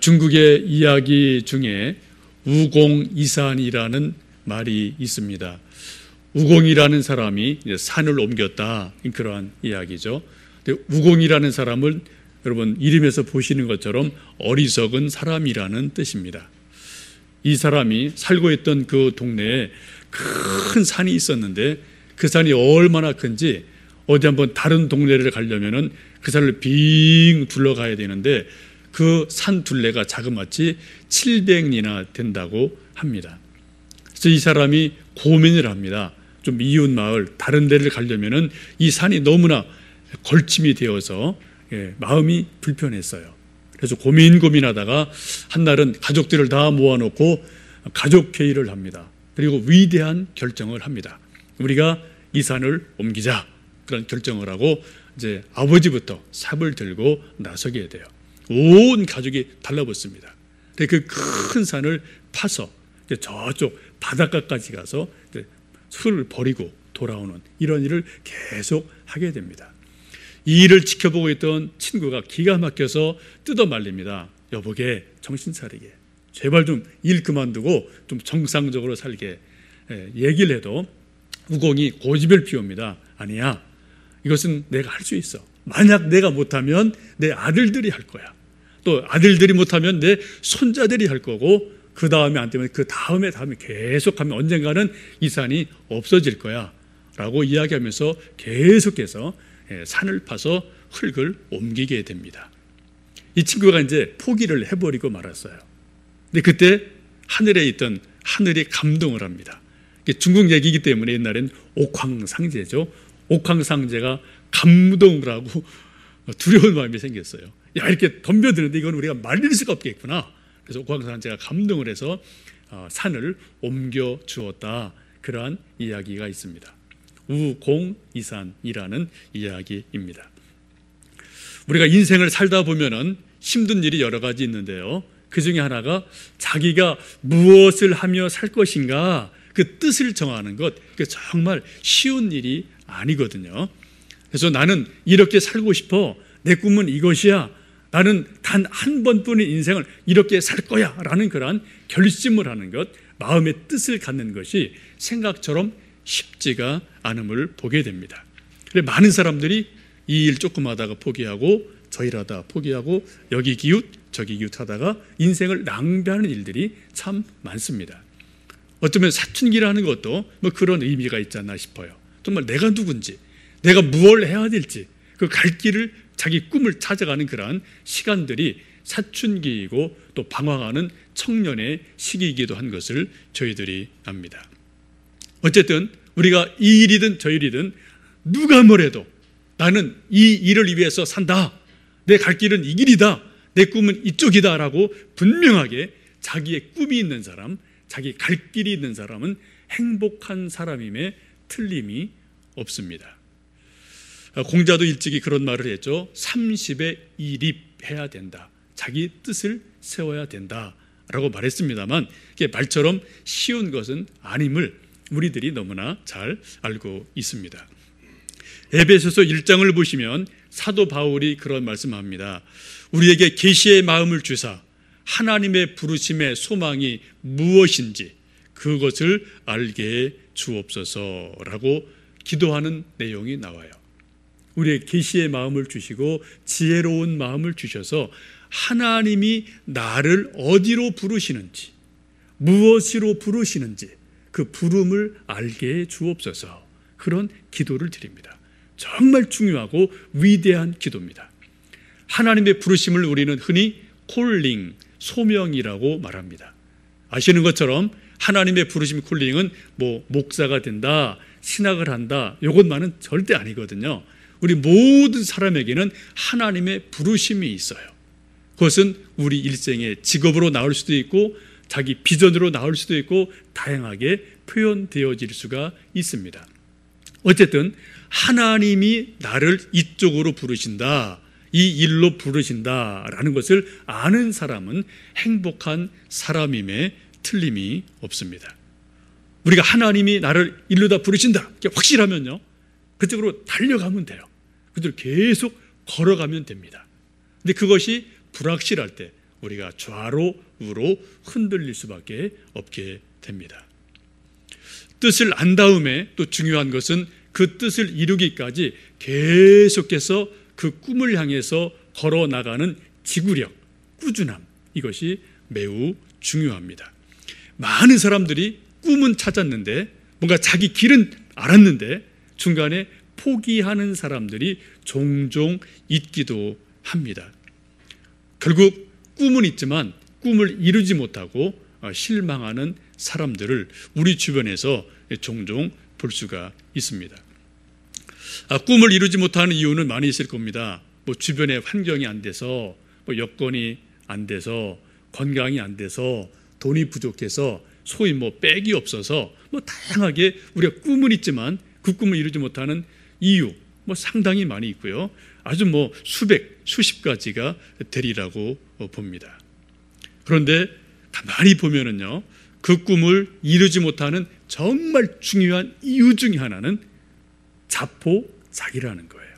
중국의 이야기 중에 우공이산이라는 말이 있습니다. 우공이라는 사람이 산을 옮겼다, 그러한 이야기죠. 우공이라는 사람을 여러분 이름에서 보시는 것처럼 어리석은 사람이라는 뜻입니다. 이 사람이 살고 있던 그 동네에 큰 산이 있었는데 그 산이 얼마나 큰지 어디 한번 다른 동네를 가려면은 그 산을 빙 둘러가야 되는데 그 산 둘레가 자그마치 700리나 된다고 합니다. 그래서 이 사람이 고민을 합니다. 좀 이웃 마을 다른 데를 가려면은 이 산이 너무나 걸침이 되어서 마음이 불편했어요. 그래서 고민하다가 한날은 가족들을 다 모아놓고 가족 회의를 합니다. 그리고 위대한 결정을 합니다. 우리가 이 산을 옮기자, 그런 결정을 하고 이제 아버지부터 삽을 들고 나서게 돼요. 온 가족이 달라붙습니다. 그 큰 산을 파서 저쪽 바닷가까지 가서 술을 버리고 돌아오는 이런 일을 계속 하게 됩니다. 이 일을 지켜보고 있던 친구가 기가 막혀서 뜯어 말립니다. 여보게, 정신 차리게, 제발 좀 일 그만두고 좀 정상적으로 살게. 얘기를 해도 우공이 고집을 피웁니다. 아니야, 이것은 내가 할 수 있어. 만약 내가 못하면 내 아들들이 할 거야. 또 아들들이 못하면 내 손자들이 할 거고, 그 다음에 안 되면 그 다음에 계속하면 언젠가는 이 산이 없어질 거야 라고 이야기하면서 계속해서 산을 파서 흙을 옮기게 됩니다. 이 친구가 이제 포기를 해버리고 말았어요. 근데 그때 하늘에 있던 하늘이 감동을 합니다. 중국 얘기이기 때문에 옛날엔 옥황상제죠. 옥황상제가 감동을 하고 두려운 마음이 생겼어요. 야, 이렇게 덤벼드는데 이건 우리가 말릴 수가 없겠구나. 그래서 옥황상제가 감동을 해서 산을 옮겨 주었다. 그러한 이야기가 있습니다. 우공이산이라는 이야기입니다. 우리가 인생을 살다 보면은 힘든 일이 여러 가지 있는데요. 그 중에 하나가 자기가 무엇을 하며 살 것인가, 그 뜻을 정하는 것, 그 정말 쉬운 일이 아니거든요. 그래서 나는 이렇게 살고 싶어, 내 꿈은 이것이야, 나는 단 한 번뿐인 인생을 이렇게 살 거야 라는 그러한 결심을 하는 것, 마음의 뜻을 갖는 것이 생각처럼 쉽지가 않음을 보게 됩니다. 그래서 많은 사람들이 이 일 조금 하다가 포기하고 저 일 하다가 포기하고 여기 기웃 저기 기웃 하다가 인생을 낭비하는 일들이 참 많습니다. 어쩌면 사춘기라는 것도 뭐 그런 의미가 있지 않나 싶어요. 정말 내가 누군지, 내가 무엇을 해야 될지, 그 갈 길을, 자기 꿈을 찾아가는 그러한 시간들이 사춘기이고 또 방황하는 청년의 시기이기도 한 것을 저희들이 압니다. 어쨌든 우리가 이 일이든 저 일이든 누가 뭐래도 나는 이 일을 위해서 산다, 내 갈 길은 이 길이다, 내 꿈은 이쪽이다 라고 분명하게 자기의 꿈이 있는 사람, 자기 갈 길이 있는 사람은 행복한 사람임에 틀림이 없습니다. 공자도 일찍이 그런 말을 했죠. 30에 이립해야 된다, 자기 뜻을 세워야 된다 라고 말했습니다만, 이게 말처럼 쉬운 것은 아님을 우리들이 너무나 잘 알고 있습니다. 에베소서 1장을 보시면 사도 바울이 그런 말씀합니다. 우리에게 계시의 마음을 주사 하나님의 부르심의 소망이 무엇인지 그것을 알게 해 주옵소서라고 기도하는 내용이 나와요. 우리의 계시의 마음을 주시고 지혜로운 마음을 주셔서 하나님이 나를 어디로 부르시는지, 무엇으로 부르시는지 그 부름을 알게 해 주옵소서, 그런 기도를 드립니다. 정말 중요하고 위대한 기도입니다. 하나님의 부르심을 우리는 흔히 콜링, 소명이라고 말합니다. 아시는 것처럼 하나님의 부르심, 콜링은 뭐 목사가 된다, 신학을 한다, 이것만은 절대 아니거든요. 우리 모든 사람에게는 하나님의 부르심이 있어요. 그것은 우리 일생의 직업으로 나올 수도 있고 자기 비전으로 나올 수도 있고 다양하게 표현되어질 수가 있습니다. 어쨌든 하나님이 나를 이쪽으로 부르신다, 이 일로 부르신다라는 것을 아는 사람은 행복한 사람임에 틀림이 없습니다. 우리가 하나님이 나를 일로다 부르신다 확실하면요, 그쪽으로 달려가면 돼요. 그쪽으로 계속 걸어가면 됩니다. 근데 그것이 불확실할 때, 우리가 좌로 우로 흔들릴 수밖에 없게 됩니다. 뜻을 안 다음에 또 중요한 것은 그 뜻을 이루기까지 계속해서 그 꿈을 향해서 걸어 나가는 지구력, 꾸준함, 이것이 매우 중요합니다. 많은 사람들이 꿈은 찾았는데 뭔가 자기 길은 알았는데 중간에 포기하는 사람들이 종종 있기도 합니다. 결국 꿈은 있지만 꿈을 이루지 못하고 실망하는 사람들을 우리 주변에서 종종 볼 수가 있습니다. 꿈을 이루지 못하는 이유는 많이 있을 겁니다. 주변의 환경이 안 돼서, 여건이 안 돼서, 건강이 안 돼서, 돈이 부족해서, 소위 백이 없어서, 다양하게 우리가 꿈은 있지만 그 꿈을 이루지 못하는 이유 상당히 많이 있고요. 아주 수백, 수십 가지가 되리라고 봅니다. 그런데 가만히 보면은요, 그 꿈을 이루지 못하는 정말 중요한 이유 중에 하나는 자포자기라는 거예요.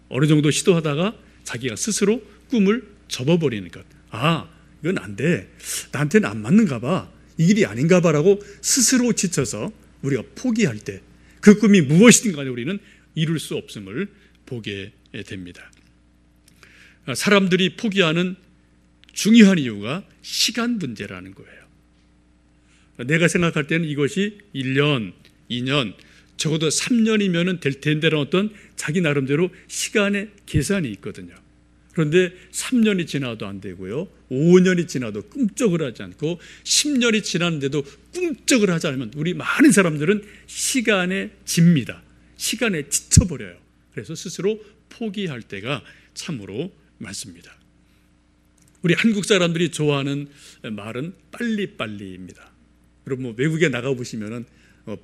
어느 정도 시도하다가 자기가 스스로 꿈을 접어버리는 것. 이건 안 돼. 나한테는 안 맞는가 봐. 이 길이 아닌가 봐라고 스스로 지쳐서 우리가 포기할 때 그 꿈이 무엇이든 간에 우리는 이룰 수 없음을 보게 됩니다. 사람들이 포기하는 중요한 이유가 시간 문제라는 거예요. 내가 생각할 때는 이것이 1년, 2년, 적어도 3년이면 될 텐데라는 어떤 자기 나름대로 시간의 계산이 있거든요. 그런데 3년이 지나도 안 되고요, 5년이 지나도 꿈쩍을 하지 않고 10년이 지났는데도 꿈쩍을 하지 않으면 우리 많은 사람들은 시간에 집니다. 시간에 지쳐버려요. 그래서 스스로 포기할 때가 참으로 많습니다. 우리 한국 사람들이 좋아하는 말은 빨리빨리입니다. 여러분 외국에 나가보시면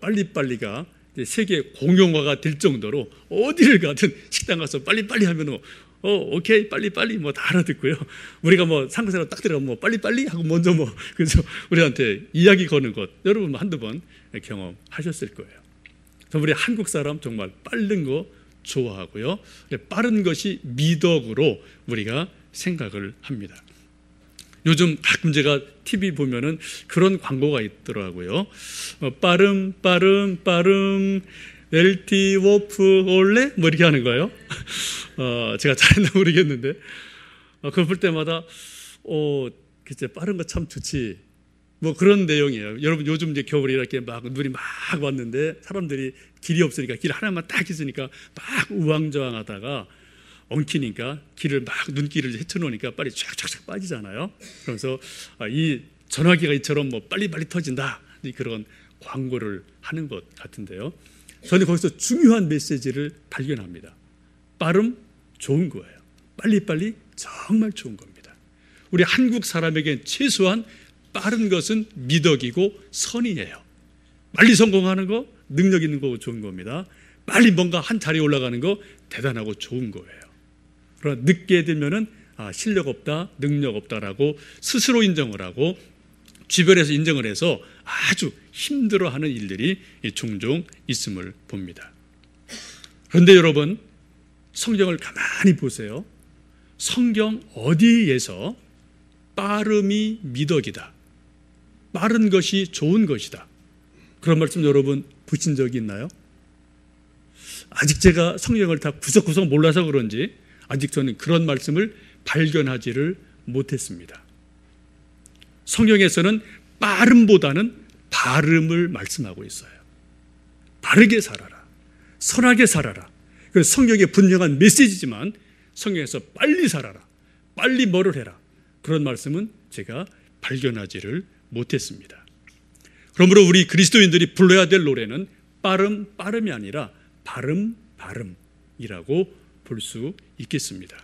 빨리빨리가 세계 공용어가 될 정도로 어디를 가든 식당 가서 빨리빨리 하면 오케이 빨리빨리 다 알아듣고요. 우리가 상사로 딱 들어가면 빨리빨리 하고 먼저 그래서 우리한테 이야기 거는 것 여러분 한두 번 경험하셨을 거예요. 우리 한국 사람 정말 빠른 거 좋아하고요. 빠른 것이 미덕으로 우리가 생각을 합니다. 요즘 가끔 제가 TV 보면은 그런 광고가 있더라고요. 빠름 멜티 워프 올래? 이렇게 하는 거예요. 제가 잘했나 모르겠는데 그걸 볼 때마다 글쎄 빠른 거 참 좋지. 그런 내용이에요. 여러분 요즘 이제 겨울에 이렇게 눈이 막 왔는데 사람들이 길이 없으니까 길 하나만 딱 있으니까 막 우왕좌왕하다가 엉키니까 길을 눈길을 헤쳐놓으니까 빨리 쫙쫙쫙 빠지잖아요. 그래서 이 전화기가 이처럼 빨리빨리 터진다 그런 광고를 하는 것 같은데요. 저는 거기서 중요한 메시지를 발견합니다. 빠름 좋은 거예요. 빨리빨리 정말 좋은 겁니다. 우리 한국 사람에겐 최소한 빠른 것은 미덕이고 선의예요. 빨리 성공하는 거 능력 있는 거 좋은 겁니다. 빨리 뭔가 한 자리에 올라가는 거 대단하고 좋은 거예요. 그러나 늦게 되면은 실력 없다, 능력 없다라고 스스로 인정을 하고 주변에서 인정을 해서 아주 힘들어하는 일들이 종종 있음을 봅니다. 그런데 여러분 성경을 가만히 보세요. 성경 어디에서 빠름이 미덕이다, 빠른 것이 좋은 것이다, 그런 말씀 여러분 보신 적이 있나요? 아직 제가 성경을 다 구석구석 몰라서 그런지 아직 저는 그런 말씀을 발견하지를 못했습니다. 성경에서는 빠름보다는 바름을 말씀하고 있어요. 바르게 살아라, 선하게 살아라. 그래서 성경의 분명한 메시지지만 성경에서 빨리 살아라, 빨리 뭐를 해라, 그런 말씀은 제가 발견하지를 못했습니다. 그러므로 우리 그리스도인들이 불러야 될 노래는 빠름이 아니라 바름이라고 볼 수 있겠습니다.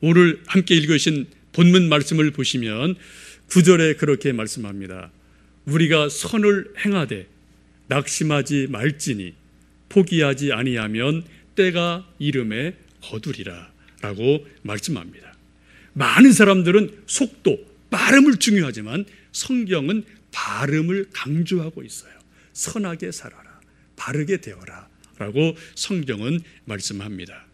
오늘 함께 읽으신 본문 말씀을 보시면 9절에 그렇게 말씀합니다. 우리가 선을 행하되 낙심하지 말지니 포기하지 아니하면 때가 이름에 거두리라 라고 말씀합니다. 많은 사람들은 속도, 빠름을 중요하지만 성경은 바름을 강조하고 있어요. 선하게 살아라, 바르게 되어라 라고 성경은 말씀합니다.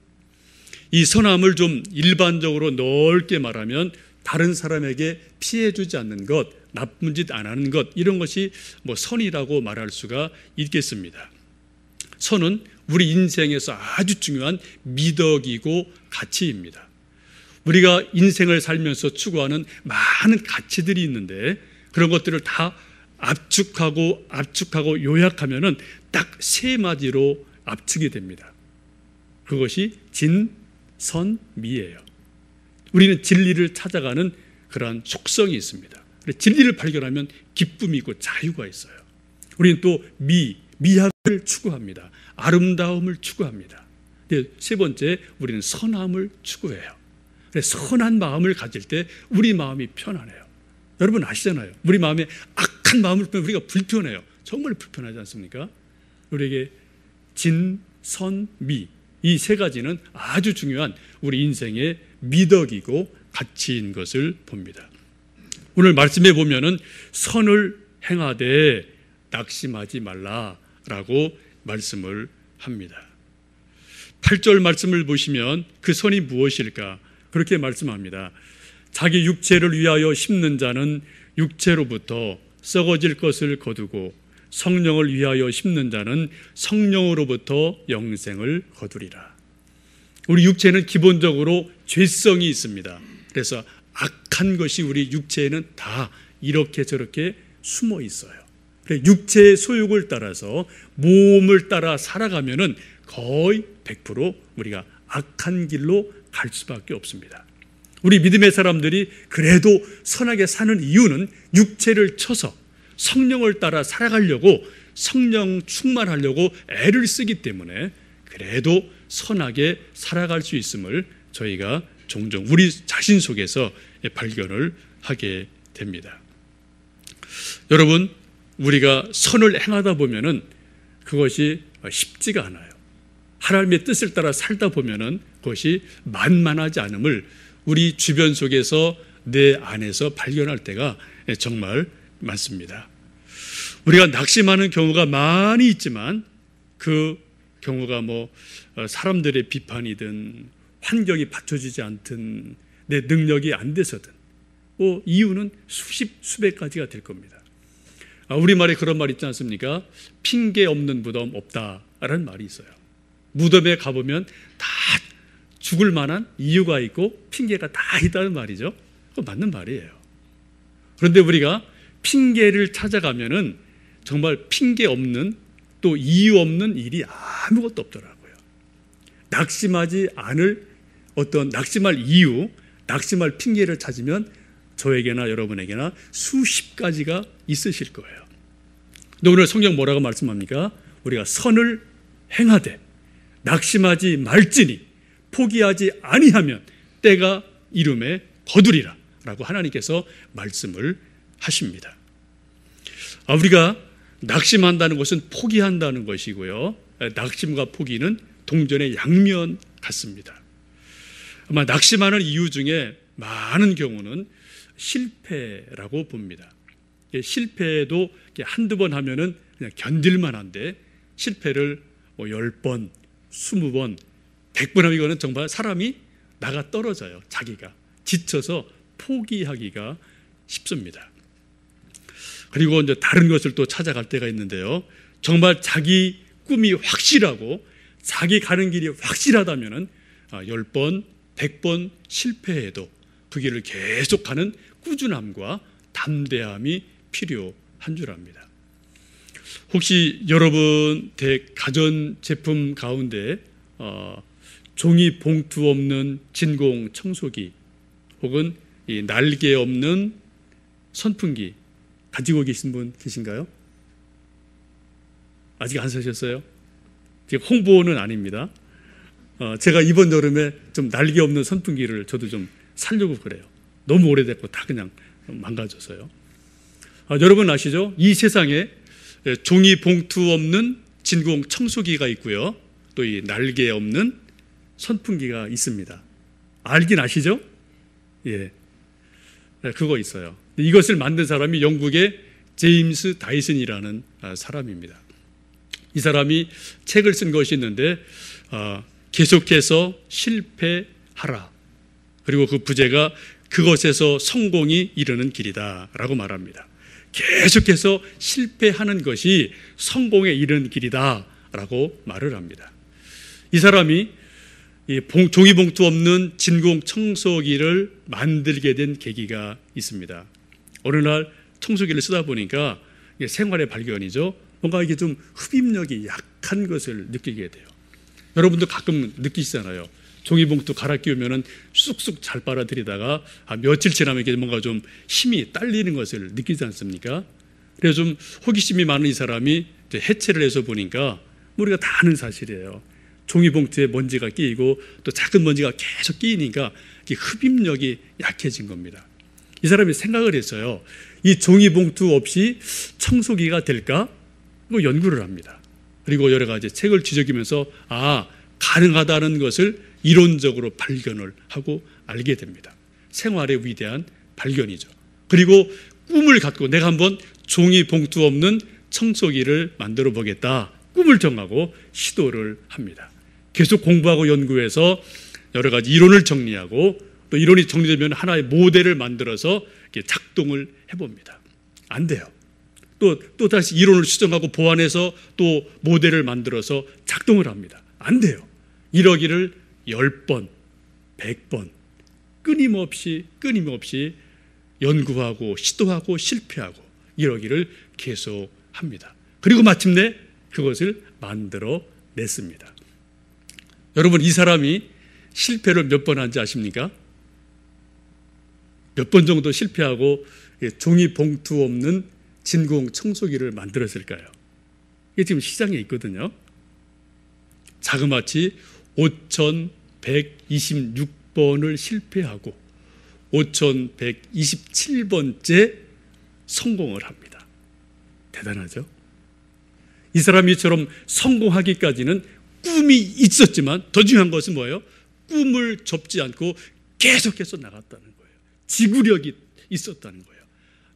이 선함을 좀 일반적으로 넓게 말하면 다른 사람에게 피해 주지 않는 것, 나쁜 짓 안 하는 것, 이런 것이 선이라고 말할 수가 있겠습니다. 선은 우리 인생에서 아주 중요한 미덕이고 가치입니다. 우리가 인생을 살면서 추구하는 많은 가치들이 있는데 그런 것들을 다 압축하고 요약하면은 딱 세 마디로 압축이 됩니다. 그것이 진, 선, 미예요. 우리는 진리를 찾아가는 그러한 속성이 있습니다. 진리를 발견하면 기쁨이 있고 자유가 있어요. 우리는 또 미학을 추구합니다. 아름다움을 추구합니다. 세 번째, 우리는 선함을 추구해요. 선한 마음을 가질 때 우리 마음이 편안해요. 여러분 아시잖아요. 우리 마음에 악한 마음을 보면 우리가 불편해요. 정말 불편하지 않습니까? 우리에게 진, 선, 미, 이 세 가지는 아주 중요한 우리 인생의 미덕이고 가치인 것을 봅니다. 오늘 말씀에 보면은 선을 행하되 낙심하지 말라라고 말씀을 합니다. 8절 말씀을 보시면 그 선이 무엇일까? 그렇게 말씀합니다. 자기 육체를 위하여 심는 자는 육체로부터 썩어질 것을 거두고 성령을 위하여 심는 자는 성령으로부터 영생을 거두리라. 우리 육체는 기본적으로 죄성이 있습니다. 그래서 악한 것이 우리 육체에는 다 이렇게 저렇게 숨어 있어요. 육체의 소욕을 따라서 몸을 따라 살아가면은 거의 100% 우리가 악한 길로 갈 수밖에 없습니다. 우리 믿음의 사람들이 그래도 선하게 사는 이유는 육체를 쳐서 성령을 따라 살아가려고, 성령 충만하려고 애를 쓰기 때문에 그래도 선하게 살아갈 수 있음을 저희가 종종 우리 자신 속에서 발견을 하게 됩니다. 여러분, 우리가 선을 행하다 보면은 그것이 쉽지가 않아요. 하나님의 뜻을 따라 살다 보면은 그것이 만만하지 않음을 우리 주변 속에서 내 안에서 발견할 때가 정말 많습니다. 우리가 낙심하는 경우가 많이 있지만 그 경우가 사람들의 비판이든 환경이 받쳐주지 않든 내 능력이 안 돼서든 이유는 수백 가지가 될 겁니다. 우리말에 그런 말 있지 않습니까? 핑계 없는 무덤 없다라는 말이 있어요. 무덤에 가보면 다 죽을 만한 이유가 있고 핑계가 다 있다는 말이죠. 그거 맞는 말이에요. 그런데 우리가 핑계를 찾아가면은 정말 핑계 없는, 또 이유 없는 일이 아무것도 없더라고요. 낙심하지 않을 어떤 낙심할 이유, 낙심할 핑계를 찾으면 저에게나 여러분에게나 수십 가지가 있으실 거예요. 근데 오늘 성경 뭐라고 말씀합니까? 우리가 선을 행하되 낙심하지 말지니 포기하지 아니하면 때가 이름에 거두리라 라고 하나님께서 말씀을 하십니다. 우리가 낙심한다는 것은 포기한다는 것이고요, 낙심과 포기는 동전의 양면 같습니다. 아마 낙심하는 이유 중에 많은 경우는 실패라고 봅니다. 실패도 한두 번 하면은 그냥 견딜만 한데 실패를 10번, 20번, 100번 하면 이거는 정말 사람이 나가 떨어져요. 자기가 지쳐서 포기하기가 쉽습니다. 그리고 이제 다른 것을 또 찾아갈 때가 있는데요, 정말 자기 꿈이 확실하고 자기 가는 길이 확실하다면은 10번, 100번 실패해도 그 길을 계속하는 꾸준함과 담대함이 필요한 줄 압니다. 혹시 여러분 댁 가전제품 가운데 종이 봉투 없는 진공 청소기 혹은 이 날개 없는 선풍기 가지고 계신 분 계신가요? 아직 안 사셨어요? 지금 홍보는 아닙니다. 제가 이번 여름에 좀 날개 없는 선풍기를 저도 좀 사려고 그래요. 너무 오래됐고 다 그냥 망가져서요. 여러분 아시죠? 이 세상에 종이 봉투 없는 진공 청소기가 있고요, 또 이 날개 없는 선풍기가 있습니다. 알긴 아시죠? 예, 그거 있어요. 이것을 만든 사람이 영국의 제임스 다이슨이라는 사람입니다. 이 사람이 책을 쓴 것이 있는데 계속해서 실패하라, 그리고 그 부제가 그것에서 성공이 이르는 길이다라고 말합니다. 계속해서 실패하는 것이 성공에 이르는 길이다라고 말을 합니다. 이 사람이 종이봉투 없는 진공 청소기를 만들게 된 계기가 있습니다. 어느 날 청소기를 쓰다 보니까 생활의 발견이죠. 뭔가 이게 좀 흡입력이 약한 것을 느끼게 돼요. 여러분도 가끔 느끼시잖아요. 종이봉투 갈아 끼우면은 쑥쑥 잘 빨아들이다가 며칠 지나면 이게 뭔가 좀 힘이 딸리는 것을 느끼지 않습니까? 그래서 좀 호기심이 많은 이 사람이 해체를 해서 보니까 우리가 다 아는 사실이에요. 종이봉투에 먼지가 끼이고 또 작은 먼지가 계속 끼이니까 흡입력이 약해진 겁니다. 이 사람이 생각을 했어요. 이 종이봉투 없이 청소기가 될까? 연구를 합니다. 그리고 여러 가지 책을 뒤적이면서 가능하다는 것을 이론적으로 발견을 하고 알게 됩니다. 생활의 위대한 발견이죠. 그리고 꿈을 갖고 내가 한번 종이봉투 없는 청소기를 만들어 보겠다. 꿈을 정하고 시도를 합니다. 계속 공부하고 연구해서 여러 가지 이론을 정리하고 또 이론이 정리되면 하나의 모델을 만들어서 작동을 해봅니다. 안 돼요. 또 다시 이론을 수정하고 보완해서 또 모델을 만들어서 작동을 합니다. 안 돼요. 이러기를 10번, 100번 끊임없이 연구하고 시도하고 실패하고 이러기를 계속합니다. 그리고 마침내 그것을 만들어냈습니다. 여러분, 이 사람이 실패를 몇 번 한지 아십니까? 몇 번 정도 실패하고 종이 봉투 없는 진공 청소기를 만들었을까요? 이게 지금 시장에 있거든요. 자그마치 5,126번을 실패하고 5,127번째 성공을 합니다. 대단하죠? 이 사람이 이처럼 성공하기까지는 꿈이 있었지만 더 중요한 것은 뭐예요? 꿈을 접지 않고 계속해서 나갔다는 거예요. 지구력이 있었다는 거예요.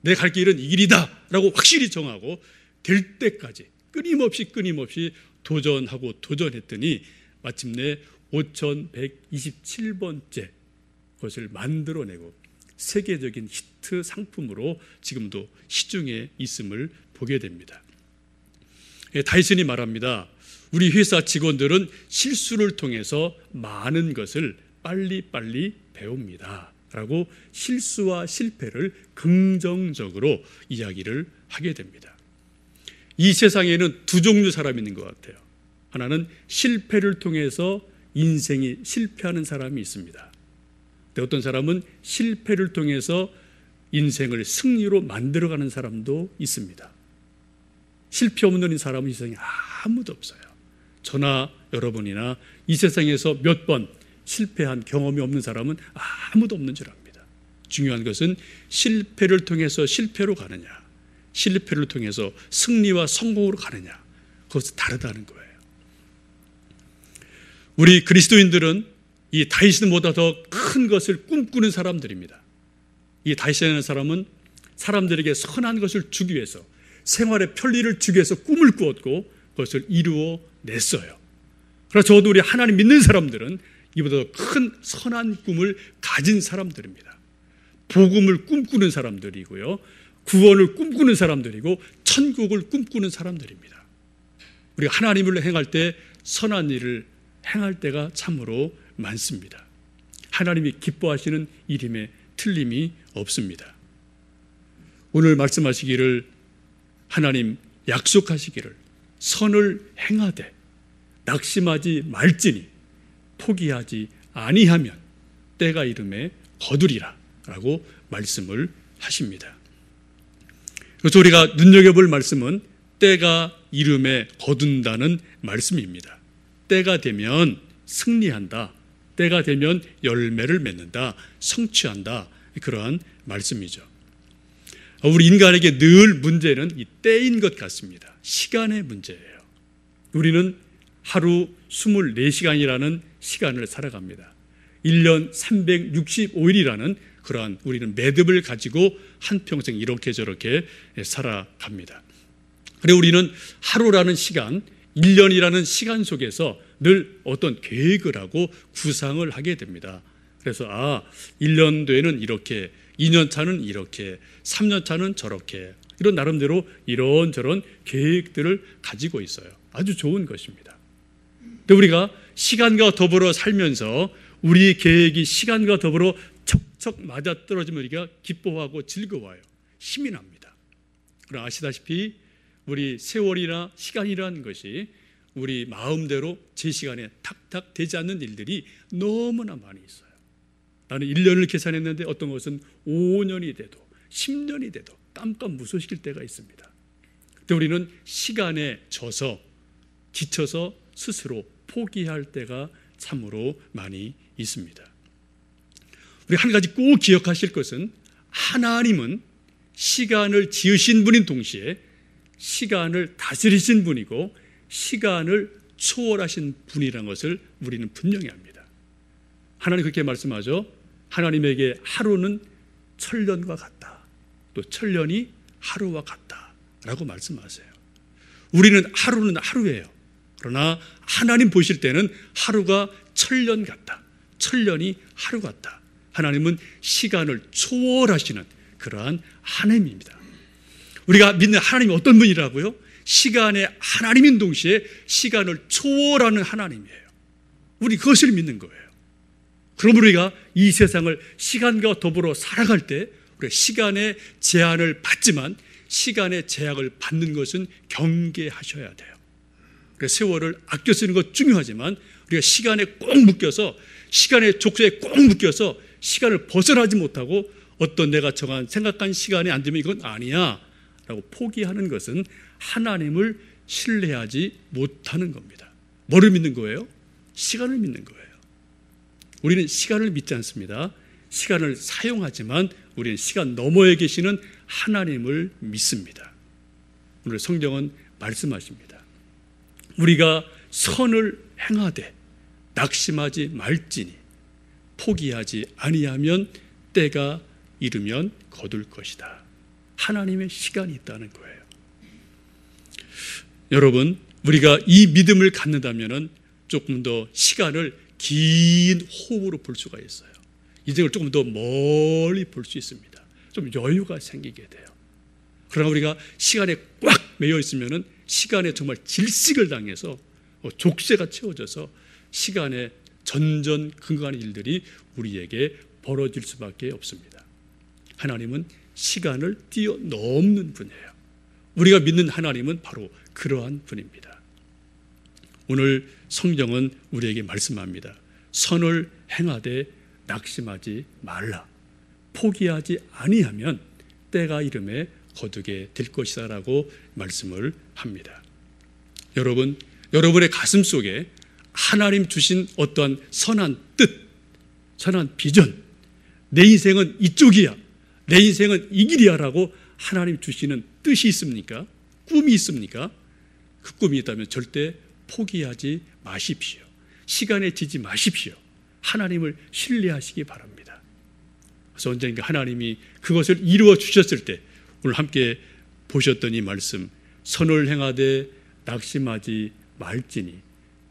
내 갈 길은 이 길이다 라고 확실히 정하고 될 때까지 끊임없이 도전하고 도전했더니 마침내 5,127번째 그것을 만들어내고 세계적인 히트 상품으로 지금도 시중에 있음을 보게 됩니다. 다이슨이 말합니다. 우리 회사 직원들은 실수를 통해서 많은 것을 빨리빨리 배웁니다 라고 실수와 실패를 긍정적으로 이야기를 하게 됩니다. 이 세상에는 두 종류 사람이 있는 것 같아요. 하나는 실패를 통해서 인생이 실패하는 사람이 있습니다. 근데 어떤 사람은 실패를 통해서 인생을 승리로 만들어가는 사람도 있습니다. 실패 없는 사람은 이 세상에 아무도 없어요. 저나 여러분이나 이 세상에서 몇 번 실패한 경험이 없는 사람은 아무도 없는 줄 압니다. 중요한 것은 실패를 통해서 실패로 가느냐, 실패를 통해서 승리와 성공으로 가느냐, 그것은 다르다는 거예요. 우리 그리스도인들은 이 다윗보다 더 큰 것을 꿈꾸는 사람들입니다. 이 다윗이라는 사람은 사람들에게 선한 것을 주기 위해서, 생활의 편리를 주기 위해서 꿈을 꾸었고 그것을 이루어냈어요. 그러나 저도 우리 하나님 믿는 사람들은 이보다 더 큰 선한 꿈을 가진 사람들입니다. 복음을 꿈꾸는 사람들이고요, 구원을 꿈꾸는 사람들이고 천국을 꿈꾸는 사람들입니다. 우리가 하나님을 행할 때 선한 일을 행할 때가 참으로 많습니다. 하나님이 기뻐하시는 일임에 틀림이 없습니다. 오늘 말씀하시기를, 하나님 약속하시기를 선을 행하되 낙심하지 말지니 포기하지 아니하면 때가 이름에 거두리라 라고 말씀을 하십니다. 그래서 우리가 눈여겨볼 말씀은 때가 이름에 거둔다는 말씀입니다. 때가 되면 승리한다, 때가 되면 열매를 맺는다, 성취한다, 그러한 말씀이죠. 우리 인간에게 늘 문제는 이 때인 것 같습니다. 시간의 문제예요. 우리는 하루 24시간이라는 시간을 살아갑니다. 1년 365일이라는 그러한 우리는 매듭을 가지고 한평생 이렇게 저렇게 살아갑니다. 그리고 우리는 하루라는 시간, 1년이라는 시간 속에서 늘 어떤 계획을 하고 구상을 하게 됩니다. 그래서 1년 뒤에는 이렇게, 2년 차는 이렇게, 3년 차는 저렇게, 이런 나름대로 이런저런 계획들을 가지고 있어요. 아주 좋은 것입니다. 근데 우리가 시간과 더불어 살면서 우리 계획이 시간과 더불어 척척 맞아떨어지면 우리가 기뻐하고 즐거워요. 힘이 납니다. 그러나 아시다시피 우리 세월이나 시간이라는 것이 우리 마음대로 제 시간에 탁탁 되지 않는 일들이 너무나 많이 있어요. 나는 1년을 계산했는데 어떤 것은 5년이 돼도 10년이 돼도 깜깜 무소식일 때가 있습니다. 그때 우리는 시간에 져서 지쳐서 스스로 포기할 때가 참으로 많이 있습니다. 우리 한 가지 꼭 기억하실 것은 하나님은 시간을 지으신 분인 동시에 시간을 다스리신 분이고 시간을 초월하신 분이라는 것을 우리는 분명히 합니다. 하나님 그렇게 말씀하죠. 하나님에게 하루는 천년과 같다. 또 천년이 하루와 같다 라고 말씀하세요. 우리는 하루는 하루예요. 그러나 하나님 보실 때는 하루가 천년 같다. 천년이 하루 같다. 하나님은 시간을 초월하시는 그러한 하나님입니다. 우리가 믿는 하나님이 어떤 분이라고요? 시간의 하나님인 동시에 시간을 초월하는 하나님이에요. 우리 그것을 믿는 거예요. 그럼 우리가 이 세상을 시간과 더불어 살아갈 때 우리가 시간의 제한을 받지만 시간의 제약을 받는 것은 경계하셔야 돼요. 그래서 세월을 아껴 쓰는 것 중요하지만 우리가 시간에 꼭 묶여서 시간의 족쇄에 꼭 묶여서 시간을 벗어나지 못하고 어떤 내가 정한 생각한 시간에 안 되면 이건 아니야 라고 포기하는 것은 하나님을 신뢰하지 못하는 겁니다. 뭐를 믿는 거예요? 시간을 믿는 거예요. 우리는 시간을 믿지 않습니다. 시간을 사용하지만 우리는 시간 너머에 계시는 하나님을 믿습니다. 오늘 성경은 말씀하십니다. 우리가 선을 행하되 낙심하지 말지니 포기하지 아니하면 때가 이르면 거둘 것이다. 하나님의 시간이 있다는 거예요. 여러분, 우리가 이 믿음을 갖는다면 조금 더 시간을 긴 호흡으로 볼 수가 있어요. 이제를 조금 더 멀리 볼 수 있습니다. 좀 여유가 생기게 돼요. 그러나 우리가 시간에 꽉 매여 있으면 시간에 정말 질식을 당해서 족쇄가 채워져서 시간에 전전긍긍하는 일들이 우리에게 벌어질 수밖에 없습니다. 하나님은 시간을 뛰어넘는 분이에요. 우리가 믿는 하나님은 바로 그러한 분입니다. 오늘 성경은 우리에게 말씀합니다. 선을 행하되 낙심하지 말라. 포기하지 아니하면 때가 이름에 거두게 될 것이다 라고 말씀을 합니다. 여러분, 여러분의 가슴 속에 하나님 주신 어떠한 선한 뜻, 선한 비전, 내 인생은 이쪽이야, 내 인생은 이 길이야 라고 하나님 주시는 뜻이 있습니까? 꿈이 있습니까? 그 꿈이 있다면 절대 포기하지 마십시오. 시간에 지지 마십시오. 하나님을 신뢰하시기 바랍니다. 그래서 언젠가 하나님이 그것을 이루어 주셨을 때 오늘 함께 보셨던 이 말씀, 선을 행하되 낙심하지 말지니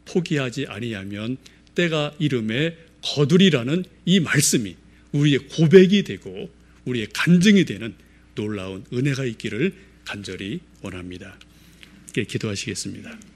포기하지 아니하면 때가 이름에 거두리라는 이 말씀이 우리의 고백이 되고 우리의 간증이 되는 놀라운 은혜가 있기를 간절히 원합니다. 기도하시겠습니다.